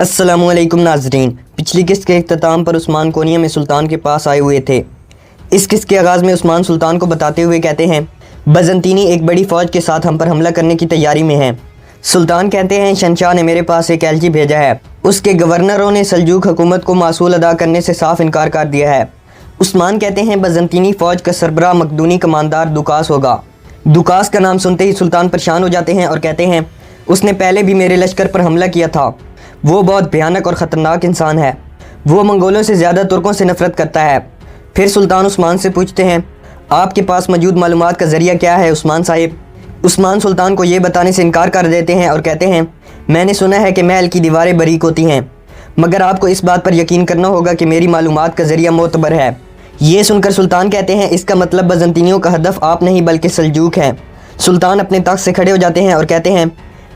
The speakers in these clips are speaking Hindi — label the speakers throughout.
Speaker 1: अस्सलामुअलैकुम नाजरीन। पिछली किस्त के इख्तिताम पर उस्मान कोनिया में सुल्तान के पास आए हुए थे। इस किस्त के आगाज़ में उस्मान सुल्तान को बताते हुए कहते हैं, बजंतीनी एक बड़ी फ़ौज के साथ हम पर हमला करने की तैयारी में है। सुल्तान कहते हैं, शहंशाह ने मेरे पास एक एलची भेजा है। उसके गवर्नरों ने सल्जूक हुकूमत को मासूल अदा करने से साफ इनकार कर दिया है। उस्मान कहते हैं, बजंतीनी फ़ौज का सरबराह मकदूनी कमांडर दुकास होगा। दुकास का नाम सुनते ही सुल्तान परेशान हो जाते हैं और कहते हैं, उसने पहले भी मेरे लश्कर पर हमला किया था। वो बहुत भयानक और ख़तरनाक इंसान है। वो मंगोलों से ज़्यादा तुर्कों से नफ़रत करता है। फिर सुल्तान उस्मान से पूछते हैं, आपके पास मौजूद मालूमात का ज़रिया क्या है उस्मान साहिब। उस्मान सुल्तान को ये बताने से इनकार कर देते हैं और कहते हैं, मैंने सुना है कि महल की दीवारें बारीक होती हैं, मगर आपको इस बात पर यकीन करना होगा कि मेरी मालूमात का ज़रिया मोतबर है। ये सुनकर सुल्तान कहते हैं, इसका मतलब बजंतीनियों का हदफ आप नहीं बल्कि सल्जूक हैं। सुल्तान अपने तख्त से खड़े हो जाते हैं और कहते हैं,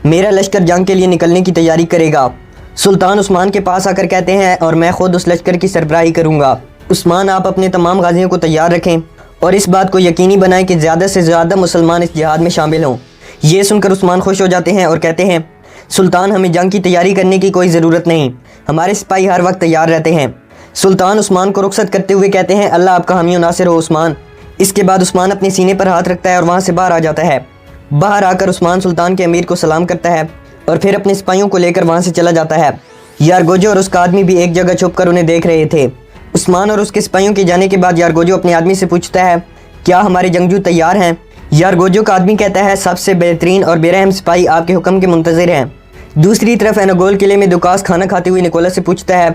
Speaker 1: मेरा लश्कर जंग के लिए निकलने की तैयारी करेगा। सुल्तान उस्मान के पास आकर कहते हैं, और मैं खुद उस लश्कर की सरबराही करूँगा। उस्मान, आप अपने तमाम गाजियों को तैयार रखें और इस बात को यकीनी बनाएं कि ज़्यादा से ज़्यादा मुसलमान इस जिहाद में शामिल हों। ये सुनकर उस्मान खुश हो जाते हैं और कहते हैं, सुल्तान, हमें जंग की तैयारी करने की कोई ज़रूरत नहीं, हमारे सिपाही हर वक्त तैयार रहते हैं। सुल्तान उस्मान को रुखसत करते हुए कहते हैं, अल्लाह आपका हामी और नासिर हो उस्मान। इसके बाद उस्मान अपने सीने पर हाथ रखता है और वहाँ से बाहर आ जाता है। बाहर आकर उस्मान सुल्तान के अमीर को सलाम करता है और फिर अपने सिपाहियों को लेकर वहाँ से चला जाता है। यारगोजो और उसका आदमी भी एक जगह छुपकर उन्हें देख रहे थे। उस्मान और उसके सिपाहियों के जाने के बाद यारगोजो अपने आदमी से पूछता है, क्या हमारे जंगजू तैयार हैं? यारगोजो का आदमी कहता है, सबसे बेहतरीन और बेरहम सिपाही आपके हुक्म के मुंतज़िर हैं। दूसरी तरफ एनागोल किले में दुकास खाना खाते हुए निकोला से पूछता है,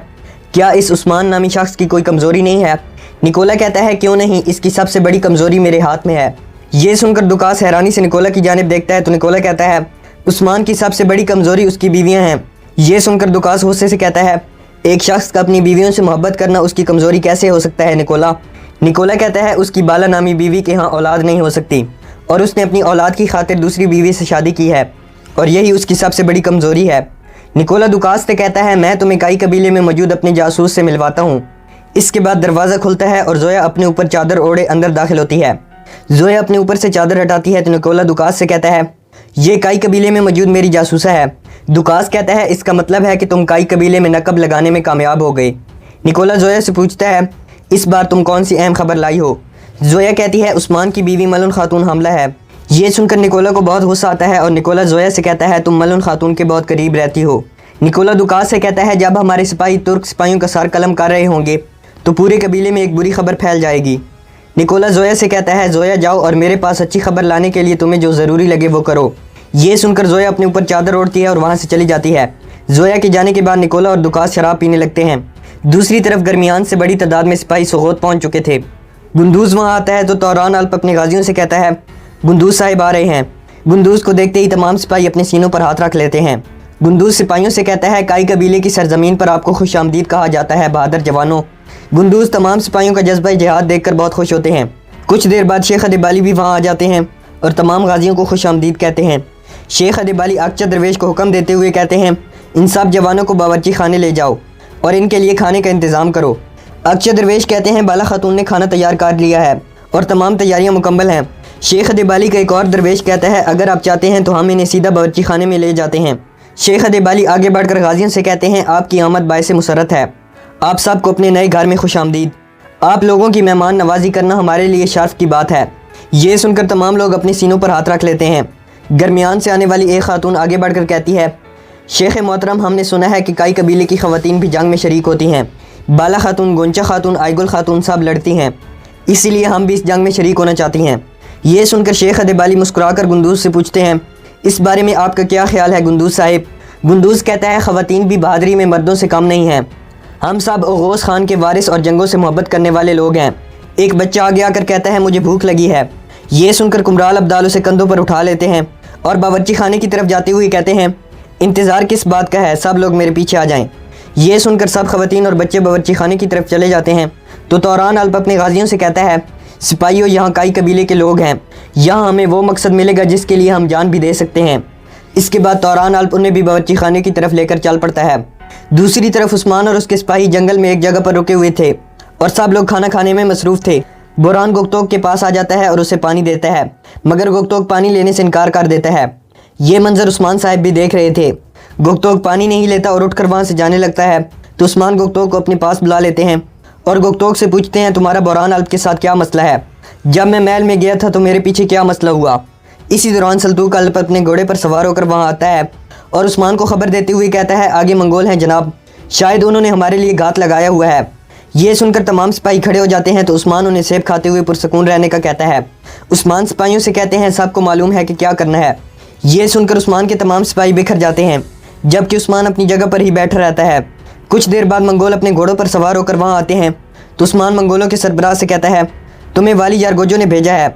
Speaker 1: क्या इस उस्मान नामी शख्स की कोई कमज़ोरी नहीं है? निकोला कहता है, क्यों नहीं, इसकी सबसे बड़ी कमज़ोरी मेरे हाथ में है। ये सुनकर दुकास हैरानी से निकोला की जानिब देखता है तो निकोला कहता है, उस्मान की सबसे बड़ी कमज़ोरी उसकी बीवियाँ हैं। ये सुनकर दुकास गुस्से से कहता है, एक शख्स का अपनी बीवियों से मोहब्बत करना उसकी कमज़ोरी कैसे हो सकता है निकोला? निकोला कहता है, उसकी बाला नामी बीवी के यहाँ औलाद नहीं हो सकती और उसने अपनी औलाद की खातिर दूसरी बीवी से शादी की है और यही उसकी सबसे बड़ी कमज़ोरी है। निकोला दुकास से कहता है, मैं तुम्हें काई कबीले में मौजूद अपने जासूस से मिलवाता हूँ। इसके बाद दरवाज़ा खुलता है और जोया अपने ऊपर चादर ओढ़े अंदर दाखिल होती है। जोया अपने ऊपर से चादर हटाती है तो निकोला दुकास से कहता है, ये काई कबीले में मौजूद मेरी जासूसा है। दुकास कहता है, इसका मतलब है कि तुम काई कबीले में नकब लगाने में कामयाब हो गए। निकोला जोया से पूछता है, इस बार तुम कौन सी अहम खबर लाई हो? जोया कहती है, उस्मान की बीवी मलून खातून हमला है। ये सुनकर निकोला को बहुत गुस्सा आता है और निकोला जोया से कहता है, तुम मलून खातून के बहुत करीब रहती हो। निकोला दुकास से कहता है, जब हमारे सिपाही तुर्क सिपाहियों का सर कलम कर रहे होंगे तो पूरे कबीले में एक बुरी खबर फैल जाएगी। निकोला जोया से कहता है, जोया जाओ और मेरे पास अच्छी खबर लाने के लिए तुम्हें जो ज़रूरी लगे वो करो। ये सुनकर जोया अपने ऊपर चादर ओढ़ती है और वहाँ से चली जाती है। जोया के जाने के बाद निकोला और दुकास शराब पीने लगते हैं। दूसरी तरफ गर्मियान से बड़ी तादाद में सिपाही सोगोत पहुँच चुके थे। गुंदूज़ वहाँ आता है तो तौरान अल्प अपने गाजियों से कहता है, गुंदूज़ साहिब आ रहे हैं। गुंदूज़ को देखते ही तमाम सिपाही अपने सीनों पर हाथ रख लेते हैं। गुंदूज़ सिपाहियों से कहता है, काई कबीले की सरजमीन पर आपको खुश आमदीद कहा जाता है बहादुर जवानों। गुंदूज़ तमाम सिपाहियों का जज्बा जिहाद देखकर बहुत खुश होते हैं। कुछ देर बाद शेख अदिबाली भी वहाँ आ जाते हैं और तमाम गाजियों को खुश आमदीद कहते हैं। शेख अदिबाली अक्चा दरवेश को हुक्म देते हुए कहते हैं, इन सब जवानों को बावर्ची खाने ले जाओ और इनके लिए खाने का इंतज़ाम करो। अक्चा दरवेश कहते हैं, बाला खातून ने खाना तैयार कर लिया है और तमाम तैयारियां मुकम्मल हैं। शेख अदिबाली का एक और दरवेश कहता है, अगर आप चाहते हैं तो हम इन्हें सीधा बावर्ची खाने में ले जाते हैं। शेख अदिबाली आगे बढ़कर गाजियों से कहते हैं, आपकी आमद बायस मुसरत है। आप सबको अपने नए घर में खुश आमदीद। आप लोगों की मेहमान नवाजी करना हमारे लिए शर्फ की बात है। ये सुनकर तमाम लोग अपने सीनों पर हाथ रख लेते हैं। गर्मियान से आने वाली एक खातून आगे बढ़कर कहती है, शेख मोहतरम, हमने सुना है कि काई कबीले की ख़वातीन भी जंग में शरीक होती हैं। बाला खातून, गोंचा खातून, आइगुल खातून सब लड़ती हैं, इसीलिए हम भी इस जंग में शरीक होना चाहती हैं। ये सुनकर शेख अदिबाली मुस्कुराकर गुंदूज़ से पूछते हैं, इस बारे में आपका क्या ख्याल है गुंदूज़ साहिब? गुंदूज़ कहता है, ख़वातीन भी बहादुरी में मर्दों से कम नहीं हैं। हम सब ओगोस खान के वारिस और जंगों से मोहब्बत करने वाले लोग हैं। एक बच्चा आगे आकर कहता है, मुझे भूख लगी है। ये सुनकर कुमराल अब्दाल उसे कंधों पर उठा लेते हैं और बावर्ची खाने की तरफ जाते हुए कहते हैं, इंतज़ार किस बात का है, सब लोग मेरे पीछे आ जाएं। ये सुनकर सब ख़वातीन और बच्चे बावर्ची खाने की तरफ चले जाते हैं तो तौरान अल्प अपने गाजियों से कहता है, सिपाहियों, यहाँ काई कबीले के लोग हैं, यहाँ हमें वो मकसद मिलेगा जिसके लिए हम जान भी दे सकते हैं। इसके बाद तौरान अल्प उन्हें भी बावर्ची खाने की तरफ लेकर चल पड़ता है। दूसरी तरफ उस्मान और उसके सिपाही जंगल में एक जगह पर रुके हुए थे और सब लोग खाना खाने में मसरूफ़ थे। बुरान गुक्तोक के पास आ जाता है और उसे पानी देता है, मगर गुक्तोक पानी लेने से इनकार कर देता है। ये मंजर उस्मान साहब भी देख रहे थे। गुक्तोग पानी नहीं लेता और उठकर वहाँ से जाने लगता है तो उस्मान गुक्तोग को अपने पास बुला लेते हैं और गुक्तोग से पूछते हैं तुम्हारा बहरान अल्प के साथ क्या मसला है। जब मैं महल में गया था तो मेरे पीछे क्या मसला हुआ। इसी दौरान सल्तूक अल्प अपने घोड़े पर सवार होकर वहाँ आता है और उस्मान को खबर देते हुए कहता है आगे मंगोल हैं जनाब, शायद उन्होंने हमारे लिए घात लगाया हुआ है। ये सुनकर तमाम सिपाही खड़े हो जाते हैं तो उस्मान उन्हें सेब खाते हुए पुरसकून रहने का कहता है। उस्मान सिपाहियों से कहते हैं सबको मालूम है कि क्या करना है। ये सुनकर उस्मान के तमाम सिपाही बिखर जाते हैं जबकि उस्मान अपनी जगह पर ही बैठा रहता है। कुछ देर बाद मंगोल अपने घोड़ों पर सवार होकर वहाँ आते हैं तो उस्मान मंगोलों के सरबराह से कहता है तुम्हें वाली यारगोजो ने भेजा है।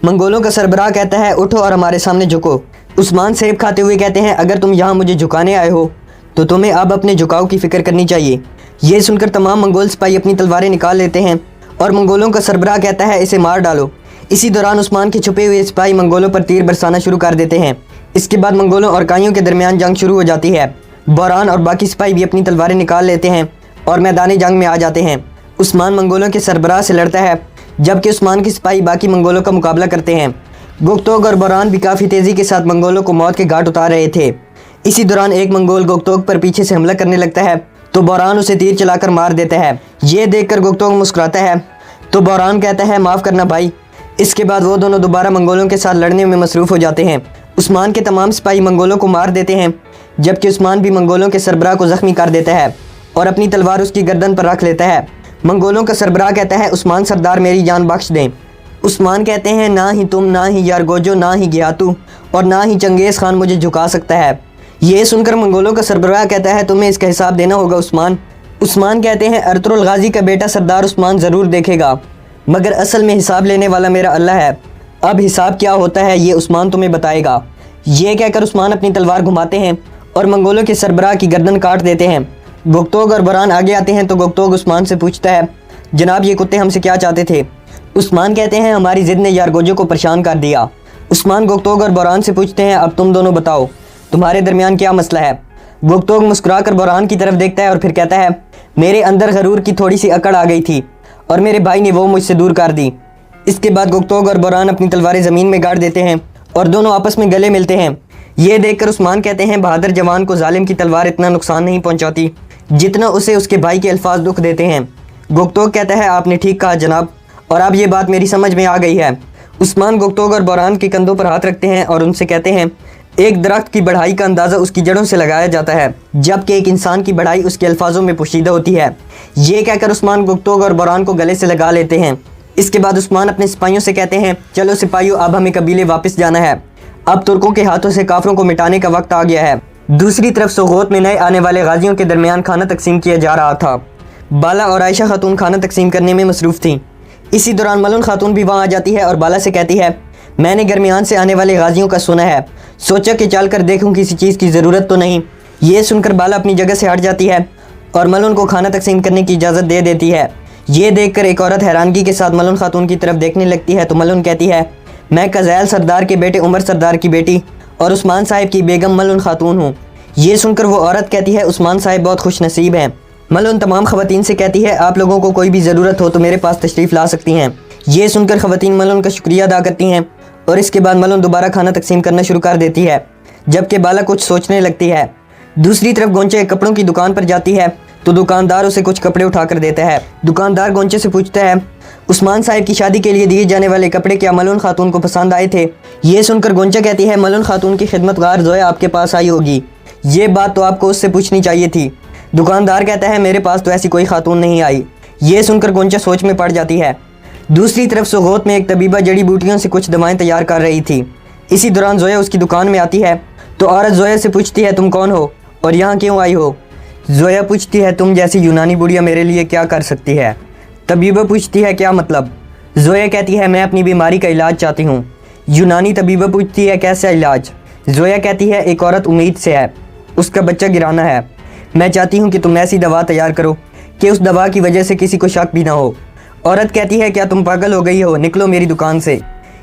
Speaker 1: मंगोलों का सरबराह कहता है उठो और हमारे सामने झुको। उस्मान सेब खाते हुए कहते हैं अगर तुम यहाँ मुझे झुकाने आए हो तो तुम्हें अब अपने झुकाव की फिक्र करनी चाहिए। ये सुनकर तमाम मंगोल सिपाही अपनी तलवारें निकाल लेते हैं और मंगोलों का सरबराह कहता है इसे मार डालो। इसी दौरान उस्मान के छुपे हुए सिपाही मंगोलों पर तीर बरसाना शुरू कर देते हैं। इसके बाद मंगोलों और काइयों के दरमियान जंग शुरू हो जाती है। बहरान और बाकी सिपाही भी अपनी तलवारें निकाल लेते हैं और मैदानी जंग में आ जाते हैं। उस्मान मंगोलों के सरबराह से लड़ता है जबकि उस्मान के सिपाही बाकी मंगोलों का मुकाबला करते हैं। गुक्तोग और बहरान भी काफ़ी तेज़ी के साथ मंगोलों को मौत के घाट उतार रहे थे। इसी दौरान एक मंगोल गुक्तोग पर पीछे से हमला करने लगता है तो बहरान उसे तीर चलाकर मार देता है। ये देखकर गुक्तोग मुस्कुराता है तो बहरान कहता है माफ़ करना भाई। इसके बाद वो दोनों दोबारा मंगोलों के साथ लड़ने में मसरूफ़ हो जाते हैं। उस्मान के तमाम सिपाही मंगोलों को मार देते हैं जबकि उस्मान भी मंगोलों के सरबराह को ज़ख्मी कर देता है और अपनी तलवार उसकी गर्दन पर रख लेता है। मंगोलों का सरबराह कहता है उस्मान सरदार मेरी जान बख्श दें। उस्मान कहते हैं ना ही तुम, ना ही यारगोजो, ना ही गियातू और ना ही चंगेज़ खान मुझे झुका सकता है। ये सुनकर मंगोलों का सरबराह कहता है तुम्हें इसका हिसाब देना होगा उस्मान। उस्मान कहते हैं अर्तुरुल गाजी का बेटा सरदार उस्मान ज़रूर देखेगा मगर असल में हिसाब लेने वाला मेरा अल्लाह है। अब हिसाब क्या होता है ये उस्मान तुम्हें बताएगा। ये कहकर उस्मान अपनी तलवार घुमाते हैं और मंगोलों के सरबराह की गर्दन काट देते हैं। गुक्तोग और बहरान आगे आते हैं तो गुक्तोग उस्मान से पूछता है जनाब ये कुत्ते हमसे क्या चाहते थे। उस्मान कहते हैं हमारी ज़िद ने यारगोजो को परेशान कर दिया। उस्मान गुक्तोग और बहरान से पूछते हैं अब तुम दोनों बताओ तुम्हारे दरमियान क्या मसला है। गुक्तोग मुस्कुराकर बहरान की तरफ देखता है और फिर कहता है मेरे अंदर गरूर की थोड़ी सी अकड़ आ गई थी और मेरे भाई ने वो मुझसे दूर कर दी। इसके बाद गुक्तोग और बहरान अपनी तलवारें ज़मीन में गाड़ देते हैं और दोनों आपस में गले मिलते हैं। ये देखकर उस्मान कहते हैं बहादुर जवान को जालिम की तलवार इतना नुकसान नहीं पहुंचाती जितना उसे उसके भाई के अल्फाज दुख देते हैं। गुक्तोग कहता है आपने ठीक कहा जनाब और अब ये बात मेरी समझ में आ गई है। उस्मान गुक्तोग और बहरान के कंधों पर हाथ रखते हैं और उनसे कहते हैं एक दरख्त की बढ़ाई का अंदाज़ा उसकी जड़ों से लगाया जाता है जबकि एक इंसान की बढ़ाई उसके अल्फाजों में पोशीदा होती है। ये कहकर उस्मान गुक्तोग और बहरान को गले से लगा लेते हैं। इसके बाद उस्मान अपने सिपाहियों से कहते हैं चलो सिपाहियों अब हमें कबीले वापस जाना है। अब तुर्कों के हाथों से काफरों को मिटाने का वक्त आ गया है। दूसरी तरफ सोगोत में नए आने वाले गाजियों के दरमियान खाना तकसीम किया जा रहा था। बाला और आयशा खातून खाना तकसीम करने में मसरूफ़ थीं। इसी दौरान मलून खातून भी वहाँ आ जाती है और बाला से कहती है मैंने दरमियान से आने वाले गाजियों का सुना है, सोचा कि चल कर देखूँ किसी चीज़ की ज़रूरत तो नहीं। ये सुनकर बाला अपनी जगह से हट जाती है और मलून को खाना तकसीम करने की इजाज़त दे देती है। ये देखकर एक औरत हैरानगी के साथ मलून खातून की तरफ देखने लगती है तो मलून कहती है मैं कज़ैल सरदार के बेटे उमर सरदार की बेटी और उस्मान साहिब की बेगम मलून खातून हूँ। ये सुनकर वो औरत कहती है उस्मान साहिब बहुत खुश नसीब हैं। मलून तमाम ख़वातीन से कहती है आप लोगों को कोई भी ज़रूरत हो तो मेरे पास तशरीफ़ ला सकती हैं। ये सुनकर ख़वातीन मलून का शुक्रिया अदा करती हैं और इसके बाद मलून दोबारा खाना तकसीम करना शुरू कर देती है जबकि बाला कुछ सोचने लगती है। दूसरी तरफ गोंचे एक कपड़ों की दुकान पर जाती है तो दुकानदार उसे कुछ कपड़े उठा कर देता है। दुकानदार गोंचे से पूछता है उस्मान साहिब की शादी के लिए दिए जाने वाले कपड़े क्या मलून खातून को पसंद आए थे। ये सुनकर गोंचा कहती है मलून खातून की खिदमतगार जोया आपके पास आई होगी, ये बात तो आपको उससे पूछनी चाहिए थी। दुकानदार कहता है मेरे पास तो ऐसी कोई खातून नहीं आई। ये सुनकर गोंचा सोच में पड़ जाती है। दूसरी तरफ सोगोत में एक तबीबा जड़ी बूटियों से कुछ दवाएं तैयार कर रही थी। इसी दौरान जोया उसकी दुकान में आती है तो औरत जोया से पूछती है तुम कौन हो और यहाँ क्यों आई हो। जोया पूछती है तुम जैसी यूनानी बुढ़िया मेरे लिए क्या कर सकती है। तबीबा पूछती है क्या मतलब। जोया कहती है मैं अपनी बीमारी का इलाज चाहती हूँ। यूनानी तबीबा पूछती है कैसा इलाज। जोया कहती है एक औरत उम्मीद से है, उसका बच्चा गिराना है, मैं चाहती हूँ कि तुम ऐसी दवा तैयार करो कि उस दवा की वजह से किसी को शक भी ना हो। औरत कहती है क्या तुम पागल हो गई हो, निकलो मेरी दुकान से।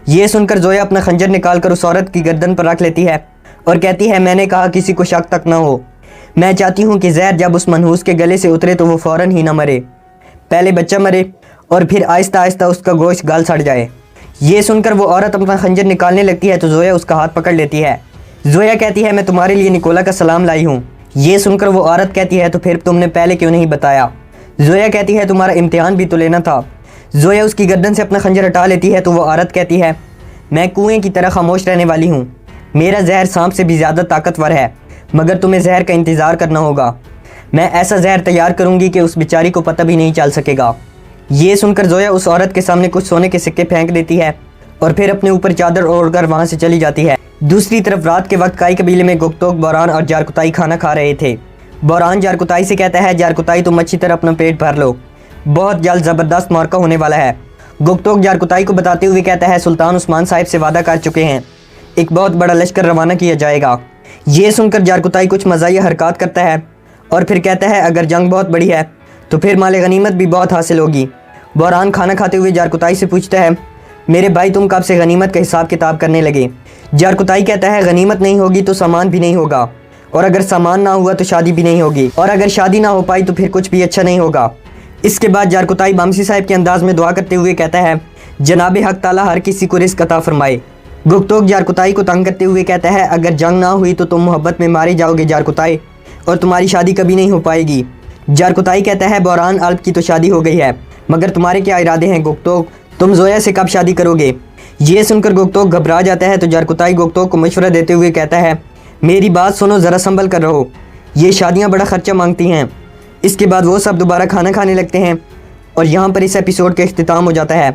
Speaker 1: ये सुनकर जोया अपना खंजर निकाल कर उस औरत की गर्दन पर रख लेती है और कहती है मैंने कहा किसी को शक तक ना हो। मैं चाहती हूँ कि जहर जब उस मनहूस के गले से उतरे तो वो फ़ौरन ही ना मरे, पहले बच्चा मरे और फिर आहिस्ता आहिस्ता उसका गोश्त गाल सड़ जाए। ये सुनकर वो औरत अपना खंजर निकालने लगती है तो जोया उसका हाथ पकड़ लेती है। जोया कहती है मैं तुम्हारे लिए निकोला का सलाम लाई हूँ। ये सुनकर वो औरत कहती है तो फिर तुमने पहले क्यों नहीं बताया। जोया कहती है तुम्हारा इम्तिहान भी तो लेना था। जोया उसकी गर्दन से अपना खंजर हटा लेती है तो वो औरत कहती है मैं कुएं की तरह खामोश रहने वाली हूँ। मेरा जहर सांप से भी ज़्यादा ताकतवर है, मगर तुम्हें जहर का इंतज़ार करना होगा। मैं ऐसा जहर तैयार करूँगी कि उस बेचारी को पता भी नहीं चल सकेगा। ये सुनकर जोया उस औरत के सामने कुछ सोने के सिक्के फेंक देती है और फिर अपने ऊपर चादर ओढ़कर वहाँ से चली जाती है। दूसरी तरफ रात के वक्त काई कबीले में गुप्तोक, बोरान और जारकुताई खाना खा रहे थे। बोरान जारकुताई से कहता है जारकुताई तुम अच्छी तरह अपना पेट भर लो, बहुत जल्द ज़बरदस्त मौका होने वाला है। गुप्तोक जारकुताई को बताते हुए कहता है सुल्तान उस्मान साहिब से वादा कर चुके हैं, एक बहुत बड़ा लश्कर रवाना किया जाएगा। ये सुनकर जारकुताई कुछ मज़ाहिया हरकत करता है और फिर कहता है अगर जंग बहुत बड़ी है तो फिर माल गनीमत भी बहुत हासिल होगी। बोरान खाना खाते हुए जारकुताई से पूछता है मेरे भाई तुम कब से गनीमत का हिसाब किताब करने लगे। जारकुताई कहता है गनीमत नहीं होगी तो सामान भी नहीं होगा, और अगर सामान ना हुआ तो शादी भी नहीं होगी, और अगर शादी ना हो पाई तो फिर कुछ भी अच्छा नहीं होगा। इसके बाद जारकुताई बामसी साहब के अंदाज में दुआ करते हुए कहता है जनाब हक ताला हर किसी को रिस्क अता फरमाए। गुप्तोक जारकुताई को तंग करते हुए कहता है अगर जंग ना हुई तो तुम मोहब्बत में मारे जाओगे जारकुताई, और तुम्हारी शादी कभी नहीं हो पाएगी। जारकुताई कहता है बोरान अल्प की तो शादी हो गई है, मगर तुम्हारे क्या इरादे हैं गुप्तोक, तुम जोया से कब शादी करोगे। ये सुनकर गुप्तोक घबरा जाता है तो जारकुताई गुप्तोक को मशवरा देते हुए कहता है मेरी बात सुनो, ज़रा संभल कर रहो, ये शादियाँ बड़ा खर्चा मांगती हैं। इसके बाद वो सब दोबारा खाना खाने लगते हैं और यहाँ पर इस एपिसोड का इख्तिताम हो जाता है।